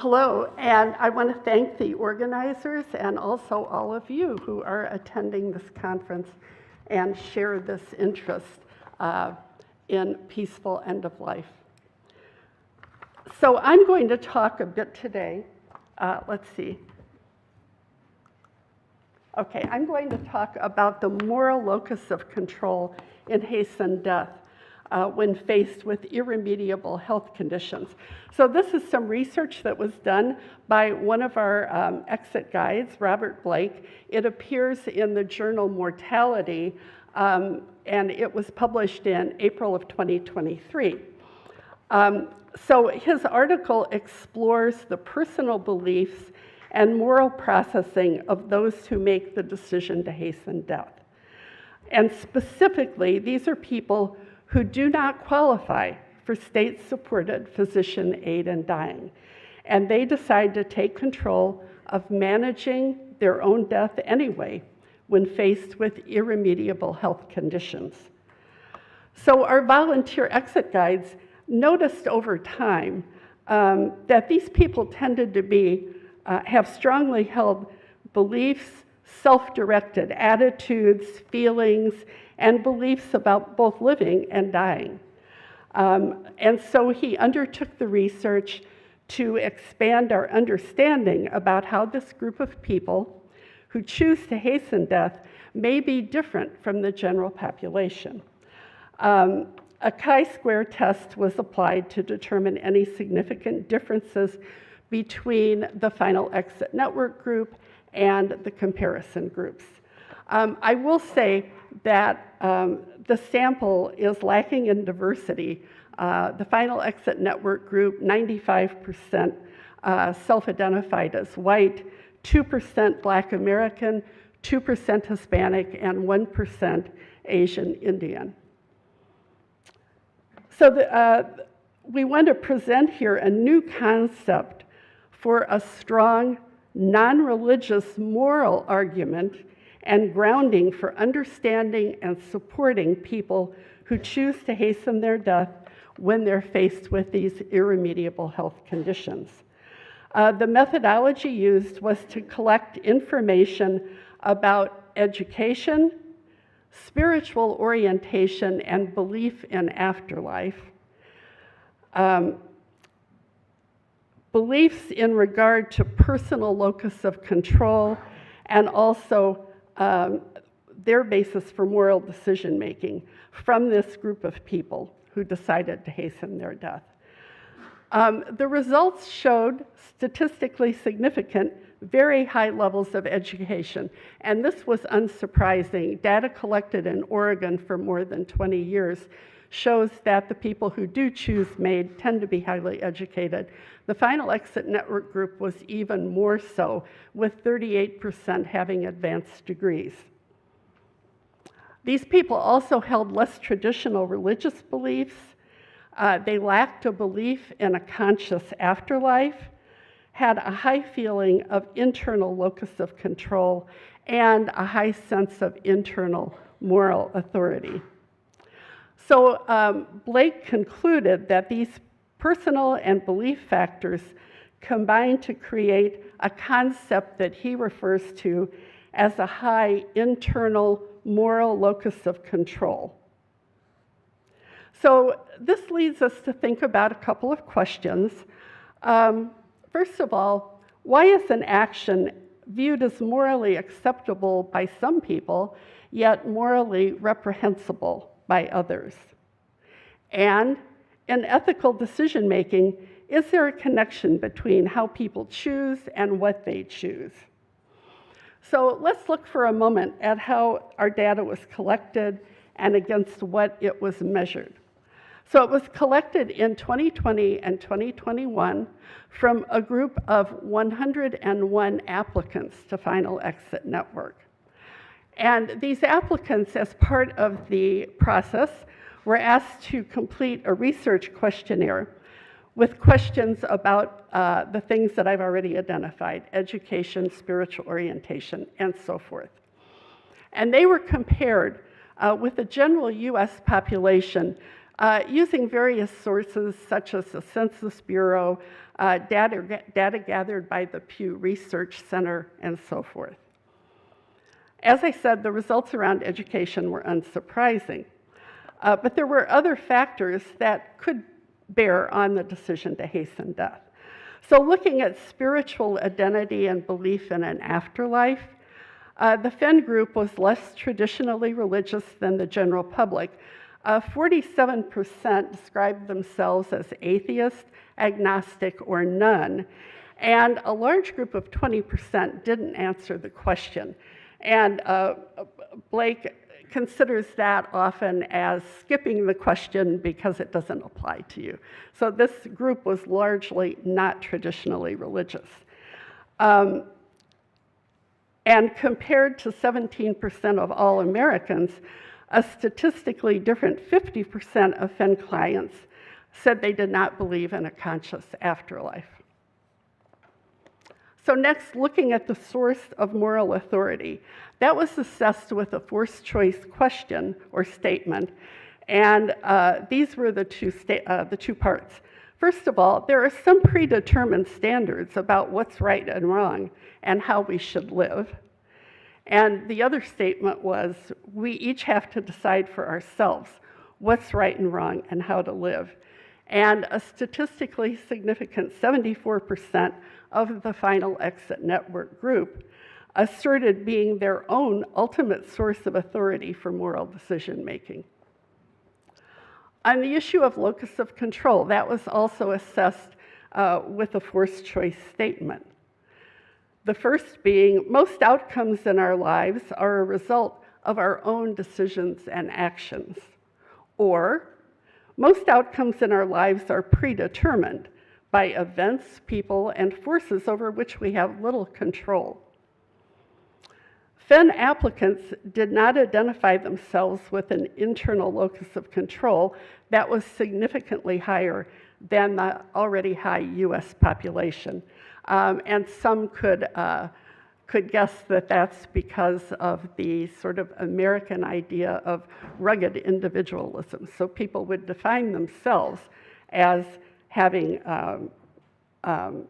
Hello, and I want to thank the organizers and also all of you who are attending this conference and share this interest in peaceful end of life. So I'm going to talk a bit today. Let's see. Okay, I'm going to talk about the moral locus of control in hastened death when faced with irremediable health conditions. So this is some research that was done by one of our exit guides, Robert Blake. It appears in the journal Mortality, and it was published in April of 2023. So his article explores the personal beliefs and moral processing of those who make the decision to hasten death. And specifically, these are people who do not qualify for state-supported physician aid in dying. And they decide to take control of managing their own death anyway when faced with irremediable health conditions. So our volunteer exit guides noticed over time that these people tended to have strongly held beliefs, self-directed attitudes, feelings, and beliefs about both living and dying. And so he undertook the research to expand our understanding about how this group of people who choose to hasten death may be different from the general population. A chi-square test was applied to determine any significant differences between the final exit network group and the comparison groups. I will say that the sample is lacking in diversity. The final exit network group, 95% self-identified as white, 2% Black American, 2% Hispanic, and 1% Asian Indian. So we want to present here a new concept for a strong, non-religious moral argument and grounding for understanding and supporting people who choose to hasten their death when they're faced with these irremediable health conditions. The methodology used was to collect information about education, spiritual orientation, and belief in afterlife, beliefs in regard to personal locus of control, and also their basis for moral decision-making from this group of people who decided to hasten their death. The results showed statistically significant, very high levels of education, and this was unsurprising. Data collected in Oregon for more than 20 years shows that the people who do choose MAID tend to be highly educated. The final exit network group was even more so, with 38% having advanced degrees. These people also held less traditional religious beliefs. They lacked a belief in a conscious afterlife, had a high feeling of internal locus of control, and a high sense of internal moral authority. So Blake concluded that these personal and belief factors combine to create a concept that he refers to as a high internal moral locus of control. So this leads us to think about a couple of questions. First of all, why is an action viewed as morally acceptable by some people, yet morally reprehensible by others? And in ethical decision-making, is there a connection between how people choose and what they choose? So let's look for a moment at how our data was collected and against what it was measured. So it was collected in 2020 and 2021 from a group of 101 applicants to Final Exit Network. And these applicants, as part of the process, were asked to complete a research questionnaire with questions about the things that I've already identified: education, spiritual orientation, and so forth. And they were compared with the general US population using various sources such as the Census Bureau, data gathered by the Pew Research Center, and so forth. As I said, the results around education were unsurprising, but there were other factors that could bear on the decision to hasten death. So looking at spiritual identity and belief in an afterlife, the Fenn group was less traditionally religious than the general public. 47% described themselves as atheist, agnostic, or none, and a large group of 20% didn't answer the question. And Blake considers that often as skipping the question because it doesn't apply to you. So this group was largely not traditionally religious. And compared to 17% of all Americans, a statistically different 50% of Fenn clients said they did not believe in a conscious afterlife. So next, looking at the source of moral authority. That was assessed with a forced choice question or statement, and these were the two parts. First of all, there are some predetermined standards about what's right and wrong and how we should live. And the other statement was, we each have to decide for ourselves what's right and wrong and how to live. And a statistically significant 74% of the Final Exit Network group asserted being their own ultimate source of authority for moral decision making. On the issue of locus of control, that was also assessed with a forced choice statement. The first being, most outcomes in our lives are a result of our own decisions and actions. Or, most outcomes in our lives are predetermined by events, people, and forces over which we have little control. Fenn applicants did not identify themselves with an internal locus of control that was significantly higher than the already high US population. And some could guess that that's because of the sort of American idea of rugged individualism. So people would define themselves as having an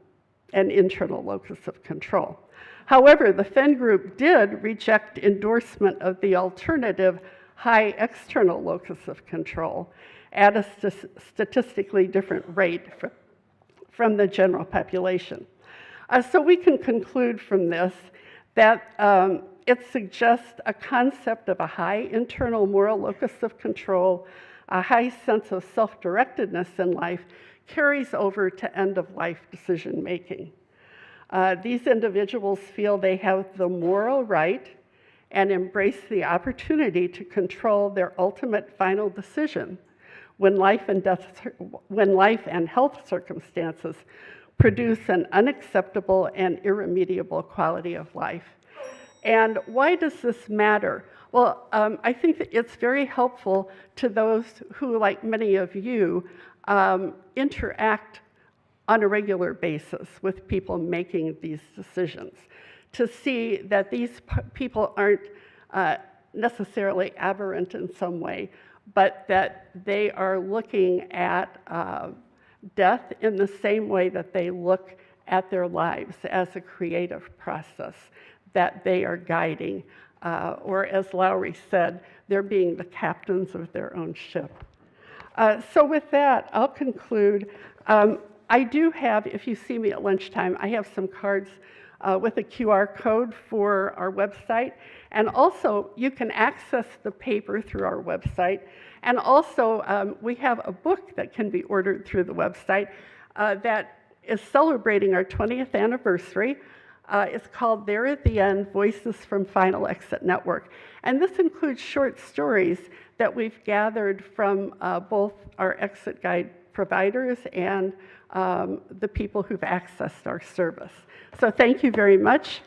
internal locus of control. However, the Fenn group did reject endorsement of the alternative high external locus of control at a statistically different rate from the general population. So we can conclude from this that it suggests a concept of a high internal moral locus of control, a high sense of self-directedness in life carries over to end-of-life decision-making. These individuals feel they have the moral right and embrace the opportunity to control their ultimate final decision when life and health circumstances produce an unacceptable and irremediable quality of life. And why does this matter? Well, I think that it's very helpful to those who, like many of you, interact on a regular basis with people making these decisions, to see that these people aren't necessarily aberrant in some way, but that they are looking at death in the same way that they look at their lives as a creative process that they are guiding, or as Lowry said, they're being the captains of their own ship. So with that, I'll conclude. I do have, if you see me at lunchtime, I have some cards with a QR code for our website. And also, you can access the paper through our website. And also, we have a book that can be ordered through the website that is celebrating our 20th anniversary. It's called There at the End, Voices from Final Exit Network. And this includes short stories that we've gathered from both our exit guide providers and the people who've accessed our service. So thank you very much.